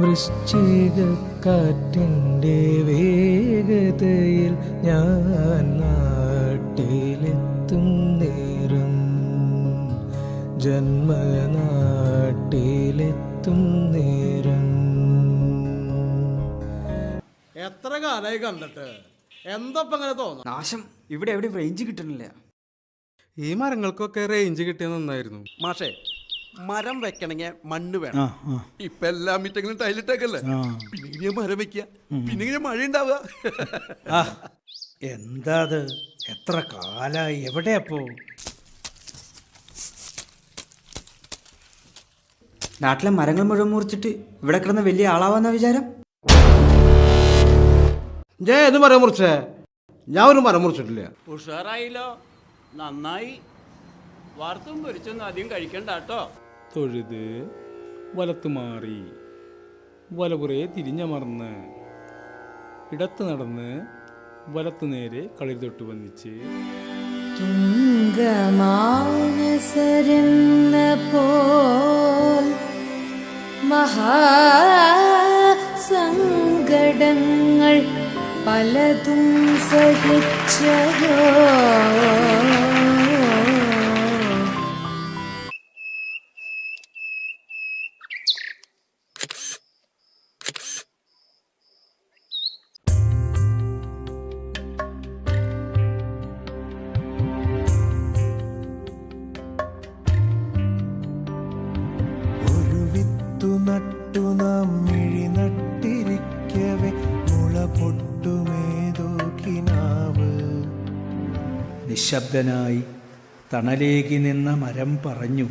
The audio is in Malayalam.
വൃശ്ചികക്കാറ്റിൻ്റെ വേഗതയിൽ ഞാൻ നാട്ടിലെത്തും നേരം, ജന്മനാട്ടിലെത്തും നേരം. എത്ര കാലമായി കണ്ടിട്ട്, എന്തപ്പം അങ്ങനെ തോന്നുന്നു? നാശം, ഇവിടെ എവിടെയും റേഞ്ച് കിട്ടണില്ല. ഈ മരങ്ങൾക്കൊക്കെ റേഞ്ച് കിട്ടിയത് നന്നായിരുന്നു. മാഷേ, മരം വെക്കണമെങ്കിൽ മണ്ണ് വേണം. ഇപ്പൊ എല്ലാ മീറ്റെങ്കിലും ടൈലിട്ടേക്കല്ലേ, പിന്നെ മരം വെക്കുക, പിന്നെ മഴ ഉണ്ടാവുക. എന്താ അത്? എത്ര കാലായി? എവിടെയപ്പോ? നാട്ടിലെ മരങ്ങൾ മുഴുവൻ മുറിച്ചിട്ട് ഇവിടെ കിടന്ന് വലിയ ആളാവാന്ന വിചാരം. ഞാൻ ഏത് മരം മുറിച്ചേ? ഞാൻ ഒരു മരം മുറിച്ചിട്ടില്ല. ഉഷാറായില്ലോ, നന്നായി. വാർത്തും പൊരിച്ചൊന്നും അധികം കഴിക്കണ്ട കേട്ടോ. തൊഴുത് വലത്ത് മാറി, വലപുറേ തിരിഞ്ഞമർന്ന്, ഇടത്ത് നടന്ന് വലത്ത് നേരെ കളി തൊട്ട് വന്നിച്ച്, തുംഗമാനസരെന്ന പോൽ മഹാസങ്കടങ്ങൾ പലതും സഹിച്ചോ. നട്ടു നാം മിഴി നട്ടിരിക്കവേ മുള പൊട്ടുമേതോ കിനാവ്. നിശബ്ദനായി തണലേകി നിന്ന മരം പറഞ്ഞു,